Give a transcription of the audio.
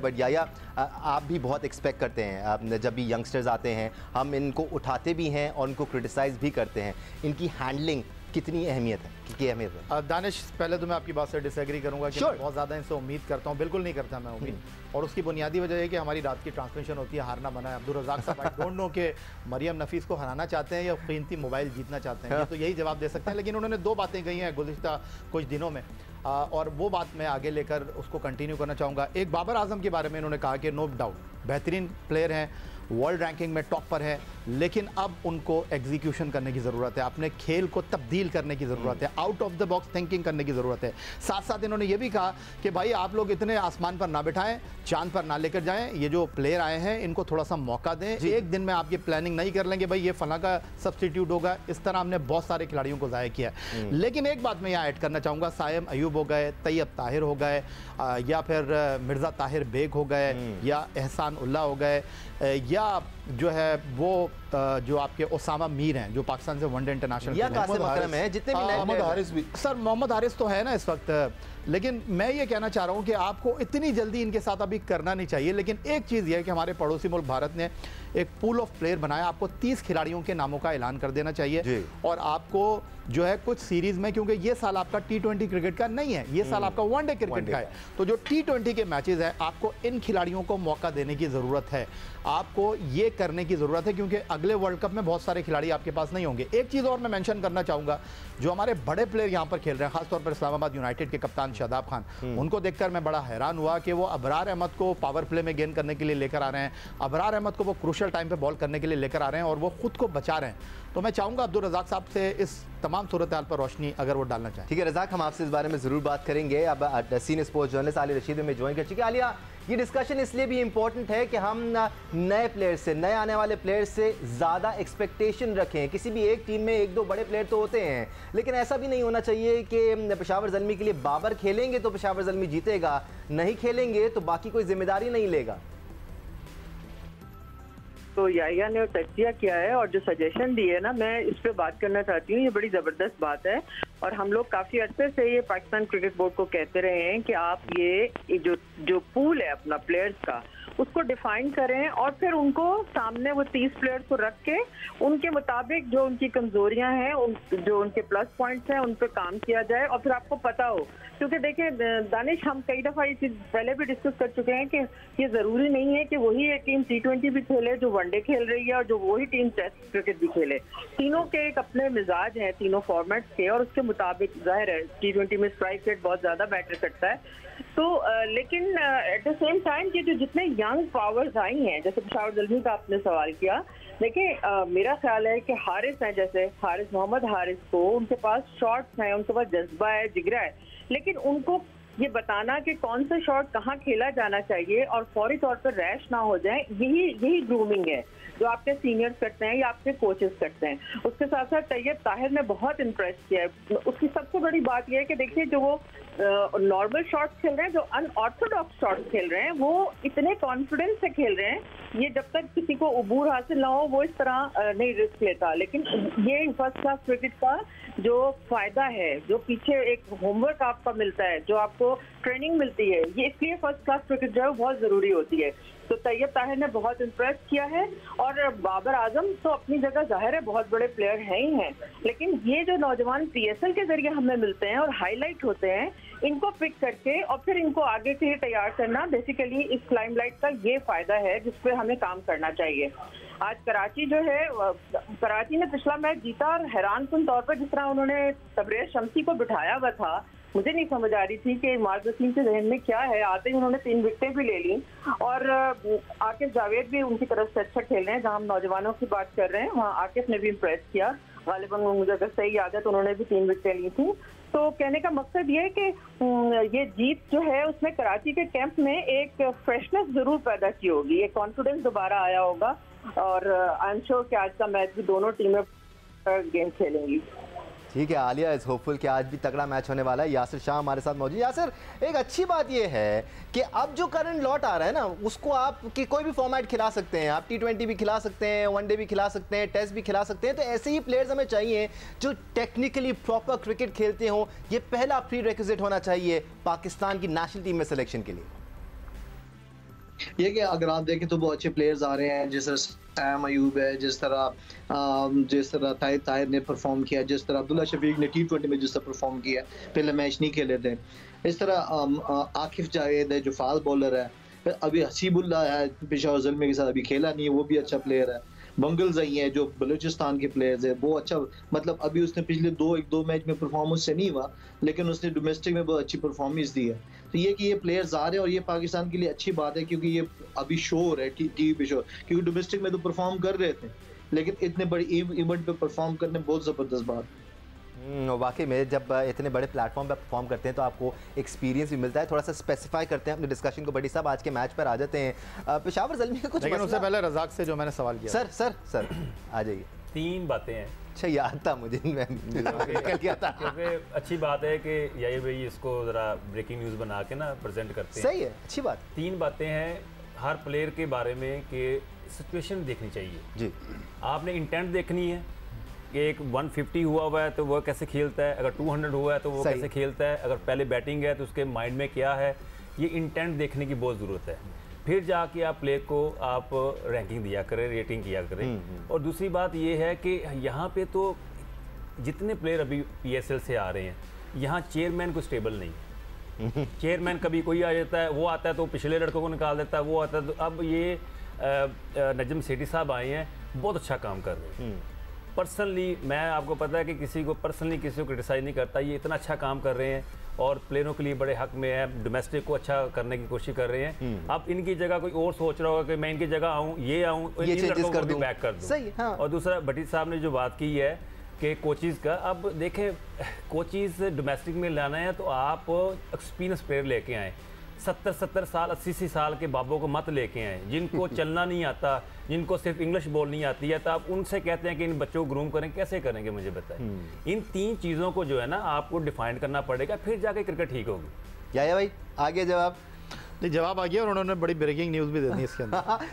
But याया आप भी बहुत एक्सपेक्ट करते हैं जब भी यंगस्टर्स आते हैं, हम इनको उठाते भी हैं और उनको क्रिटिसाइज़ भी करते हैं, इनकी हैंडलिंग कितनी अहमियत है, क्या अहमियत है? दानिश, पहले तो मैं आपकी बात से डिसएग्री करूंगा कि मैं बहुत ज़्यादा इनसे उम्मीद करता हूं, बिल्कुल नहीं करता मैं उम्मीद। और उसकी बुनियादी वजह है कि हमारी रात की ट्रांसमिशन होती है, हारना बना है। अब्दुल रज़ाक साहब, आई डोंट नो कि मरियम नफीस को हराना चाहते हैं या कीमती मोबाइल जीतना चाहते हैं, तो यही जवाब दे सकते हैं। लेकिन उन्होंने 2 बातें कही हैं गुज़िश्ता कुछ दिनों में, और वो बात मैं आगे लेकर उसको कंटिन्यू करना चाहूँगा। एक बाबर आजम के बारे में इन्होंने कहा कि नो डाउट बेहतरीन प्लेयर हैं, वर्ल्ड रैंकिंग में टॉप पर है, लेकिन अब उनको एग्जीक्यूशन करने की ज़रूरत है, अपने खेल को तब्दील करने की ज़रूरत है, out of the box thinking करने की ज़रूरत है। साथ साथ इन्होंने ये भी कहा कि भाई आप लोग इतने आसमान पर ना बिठाएं, चांद पर ना लेकर जाएं, ये जो प्लेयर आए हैं इनको थोड़ा सा मौका दें। एक दिन में आप ये प्लानिंग नहीं कर लेंगे भाई ये फला का सब्सटीट्यूट होगा, इस तरह हमने बहुत सारे खिलाड़ियों को ज़ाया किया है। लेकिन एक बात मैं यहाँ ऐड करना चाहूँगा, साइम अयूब हो गए, तैयब ताहिर हो गए, या फिर मिर्ज़ा ताहिर बेग हो गए, या एहसान उल्ला हो गए, या जो है वो जो आपके ओसामा मीर हैं जो पाकिस्तान से वनडे इंटरनेशनल या कासिम अकरम है, जितने भी मोहम्मद हारिस भी, सर मोहम्मद हारिस तो है ना इस वक्त। लेकिन मैं ये कहना चाह रहा हूँ कि आपको इतनी जल्दी इनके साथ अभी करना नहीं चाहिए। लेकिन एक चीज़ ये है कि हमारे पड़ोसी मुल्क भारत ने एक पूल ऑफ प्लेयर बनाया, आपको 30 खिलाड़ियों के नामों का ऐलान कर देना चाहिए। और आपको जो है कुछ सीरीज़ में, क्योंकि ये साल आपका T20 क्रिकेट का नहीं है, ये साल आपका वनडे क्रिकेट का है, तो जो T20 के मैचेस हैं आपको इन खिलाड़ियों को मौका देने की ज़रूरत है, आपको ये करने की ज़रूरत है, क्योंकि अगले वर्ल्ड कप में बहुत सारे खिलाड़ी आपके पास नहीं होंगे। एक चीज़ और मैं मेंशन करना चाहूँगा, जो हमारे बड़े प्लेयर यहाँ पर खेल रहे हैं, खासतौर पर इस्लामाबाद यूनाइटेड के कप्तान शादाब खान, उनको देखकर मैं बड़ा हैरान हुआ कि वो अबरार अहमद को पावर प्ले में गेंद करने के लिए लेकर आ रहे हैं, अबरार अहमद को वो क्रूशल टाइम पे बॉल करने के लिए लेकर आ रहे हैं और वो खुद को बचा रहे हैं। तो मैं चाहूँगा अब्दुल रज़ाक साहब से इस तमाम सूरत हाल पर रोशनी अगर वो डालना चाहें। ठीक है रज़ाक, हम आपसे इस बारे में ज़रूर बात करेंगे। अब senior sports journalist Alia Rashid में ज्वाइन कर चुके हैं। आलिया, ये डिस्कशन इसलिए भी इम्पोर्टेंट है कि हम नए प्लेयर से, नए आने वाले प्लेयर से ज़्यादा एक्सपेक्टेशन रखें। किसी भी एक टीम में 1-2 बड़े प्लेयर तो होते हैं, लेकिन ऐसा भी नहीं होना चाहिए कि पेशावर ज़ल्मी के लिए बाबर खेलेंगे तो पेशावर ज़ल्मी जीतेगा, नहीं खेलेंगे तो बाकी कोई जिम्मेदारी नहीं लेगा। तो याया ने तज्जिया किया है और जो सजेशन दी है ना, मैं इस पे बात करना चाहती हूँ। ये बड़ी ज़बरदस्त बात है और हम लोग काफ़ी अर्से से ये पाकिस्तान क्रिकेट बोर्ड को कहते रहे हैं कि आप ये जो पूल है अपना प्लेयर्स का, उसको डिफाइन करें और फिर उनको सामने वो 30 प्लेयर्स को रख के उनके मुताबिक जो उनकी कमजोरियां हैं, जो उनके प्लस पॉइंट्स हैं, उन पर काम किया जाए। और फिर आपको पता हो, क्योंकि देखिए दानिश, हम कई दफ़ा ये चीज़ पहले भी डिस्कस कर चुके हैं कि ये ज़रूरी नहीं है कि वही एक टीम T20 भी खेले जो वनडे खेल रही है और जो वही टीम टेस्ट क्रिकेट भी खेले। तीनों के एक अपने मिजाज हैं, तीनों फॉर्मेट्स के, और उसके मुताबिक जाहिर है T20 में स्ट्राइक रेट बहुत ज़्यादा मैटर करता है। तो लेकिन एट द सेम टाइम ये जो जितने यंग पावर्स आई हैं, जैसे पेशावर ज़ल्मी का आपने सवाल किया, देखिए मेरा ख्याल है कि हारिस हैं, जैसे हारिस, मोहम्मद हारिस को, उनके पास शॉट्स हैं, उनके पास जज्बा है, जिगरा है, लेकिन उनको ये बताना कि कौन सा शॉट कहाँ खेला जाना चाहिए और फौरी तौर पर रैश ना हो जाए, यही ग्रूमिंग है जो आपके सीनियर्स करते हैं या आपके कोचेस करते हैं। उसके साथ साथ तैयब ताहिर ने बहुत इम्प्रेस किया है। उसकी सबसे बड़ी बात यह है कि देखिए जो वो नॉर्मल शॉट्स खेल रहे हैं, जो अनऑर्थोडॉक्स शॉट्स खेल रहे हैं, वो इतने कॉन्फिडेंस से खेल रहे हैं, ये जब तक किसी को उबूर हासिल ना हो वो इस तरह नहीं रिस्क लेता। लेकिन ये फर्स्ट क्लास क्रिकेट का जो फायदा है, जो पीछे एक होमवर्क आपका मिलता है, जो आपको ट्रेनिंग मिलती है, ये इसलिए फर्स्ट क्लास क्रिकेट जो है बहुत ज़रूरी होती है। तो तैयब ताहिर ने बहुत इम्प्रेस किया है और बाबर आजम तो अपनी जगह जाहिर है बहुत बड़े प्लेयर हैं ही हैं, लेकिन ये जो नौजवान PSL के जरिए हमें मिलते हैं और हाईलाइट होते हैं, इनको पिक करके और फिर इनको आगे के लिए तैयार करना, बेसिकली इस लाइमलाइट का ये फायदा है जिस पर हमें काम करना चाहिए। आज कराची जो है, कराची ने पिछला मैच जीता और हैरानकुन तौर पर जिस तरह उन्होंने तबरेज शम्सी को बिठाया हुआ था, मुझे नहीं समझ आ रही थी कि मार्ज वसीम के जहन में क्या है। आते ही उन्होंने 3 विकेटें भी ले ली और आकिफ जावेद भी उनकी तरफ से अच्छा खेल रहे हैं। जहां हम नौजवानों की बात कर रहे हैं, वहां आकिफ ने भी इम्प्रेस किया। गालिबन मुझे अगर सही याद है तो उन्होंने भी 3 विकेटें ली थी। तो कहने का मकसद ये है कि ये जीत जो है उसमें कराची के कैंप में एक फ्रेशनेस जरूर पैदा की होगी, एक कॉन्फिडेंस दोबारा आया होगा और आई एम श्योर कि आज का मैच भी दोनों टीमें गेम खेलेंगी। ठीक है, आलिया इज होपफुल कि आज भी तगड़ा मैच होने वाला है। यासिर शाह हमारे साथ मौजूद। यासिर, एक अच्छी बात यह है कि अब जो करंट लॉट आ रहा है ना, उसको आप कि कोई भी फॉर्मेट खिला सकते हैं, आप T20 भी खिला सकते हैं, वनडे भी खिला सकते हैं, टेस्ट भी खिला सकते हैं। तो ऐसे ही प्लेयर्स हमें चाहिए जो टेक्निकली प्रॉपर क्रिकेट खेलते हों। ये पहला प्री रिक्विजिट होना चाहिए पाकिस्तान की नेशनल टीम में सिलेक्शन के लिए। ये कि अगर आप देखें तो बहुत अच्छे प्लेयर्स आ रहे हैं, जिस तरह सैम अयूब है, जिस तरह ताहिर ने परफॉर्म किया, जिस तरह अब्दुल्ला शफीक ने T20 में जिस तरह परफॉर्म किया, पहले मैच नहीं खेले थे। इस तरह आकिफ जावेद है जो फास्ट बॉलर है, अभी हसीबुल्ला है पेशावर ज़ल्मी के साथ अभी खेला नहीं है, वो भी अच्छा प्लेयर है। बंगल्स आई हैं जो बलूचिस्तान के प्लेयर्स है, वो अच्छा मतलब अभी उसने पिछले दो मैच में परफॉर्मेंस से नहीं हुआ, लेकिन उसने डोमेस्टिक में बहुत अच्छी परफॉर्मेंस दी है। तो ये कि ये प्लेयर्स आ रहे हैं और ये पाकिस्तान के लिए अच्छी बात है, क्योंकि ये अभी शोर है टीवी पे शोर, क्योंकि डोमेस्टिक में तो परफॉर्म कर रहे थे, लेकिन इतने बड़ी इवेंट पे परफॉर्म करने बहुत ज़बरदस्त बात। वाकई में जब इतने बड़े प्लेटफॉर्म पर परफॉर्म करते हैं तो आपको एक्सपीरियंस भी मिलता है। थोड़ा सा स्पेसिफाई करते हैं अपने डिस्कशन को। बड़ी साहब आज के मैच पर आ जाते हैं। पेशावर ज़ल्मी का कुछ, लेकिन उससे पहले रज़ाक से जो मैंने सवाल किया। सर आ जाइए। 3 बातें हैं। अच्छा याद था मुझे, मैं निकल गया था। क्योंकि अच्छी बात है कि याहिर भाई इसको ज़रा ब्रेकिंग न्यूज़ बना के ना प्रेजेंट करते हैं। सही है, अच्छी बात। 3 बातें हैं हर प्लेयर के बारे में कि सिचुएशन देखनी चाहिए जी। आपने इंटेंट देखनी है कि एक 150 हुआ है तो वह कैसे खेलता है, अगर 200 हुआ है तो वो कैसे खेलता है, अगर पहले बैटिंग है तो उसके माइंड में क्या है, ये इंटेंट देखने की बहुत ज़रूरत है। फिर जाके आप प्लेयर को आप रैंकिंग दिया करें, रेटिंग किया करें। और दूसरी बात ये है कि यहाँ पे तो जितने प्लेयर अभी PSL से आ रहे हैं, यहाँ चेयरमैन को स्टेबल नहीं। चेयरमैन कभी कोई आ जाता है, वो आता है तो पिछले लड़कों को निकाल देता है, वो आता है तो अब ये नजम सेठी साहब आए हैं, बहुत अच्छा काम कर रहे हैं। पर्सनली मैं आपको पता है कि किसी को पर्सनली किसी को क्रिटिसाइज नहीं करता, ये इतना अच्छा काम कर रहे हैं और प्लेयरों के लिए बड़े हक में है, डोमेस्टिक को अच्छा करने की कोशिश कर रहे हैं। अब इनकी जगह कोई और सोच रहा होगा कि मैं इनकी जगह आऊँ, ये आऊँ, ये चेंजेस कर दूं, बैक कर दूं। सही, हाँ। और दूसरा भट्टी साहब ने जो बात की है कि कोचिज़ का, अब देखें कोचिज़ डोमेस्टिक में लाना है तो आप एक्सपीरियंस प्लेयर लेके आएँ। 70 साल 80 साल के बाबों को मत लेके आए, जिनको चलना नहीं आता, जिनको सिर्फ इंग्लिश बोल नहीं आती है, तो आप उनसे कहते हैं कि इन बच्चों को ग्रूम करें, कैसे करेंगे मुझे बताएं। इन 3 चीज़ों को जो है ना आपको डिफाइन करना पड़ेगा, फिर जाके क्रिकेट ठीक होगी। याया भाई आगे जवाब। जवाब आ गया और उन्होंने बड़ी ब्रेकिंग न्यूज़ भी दे दी इसके अंदर।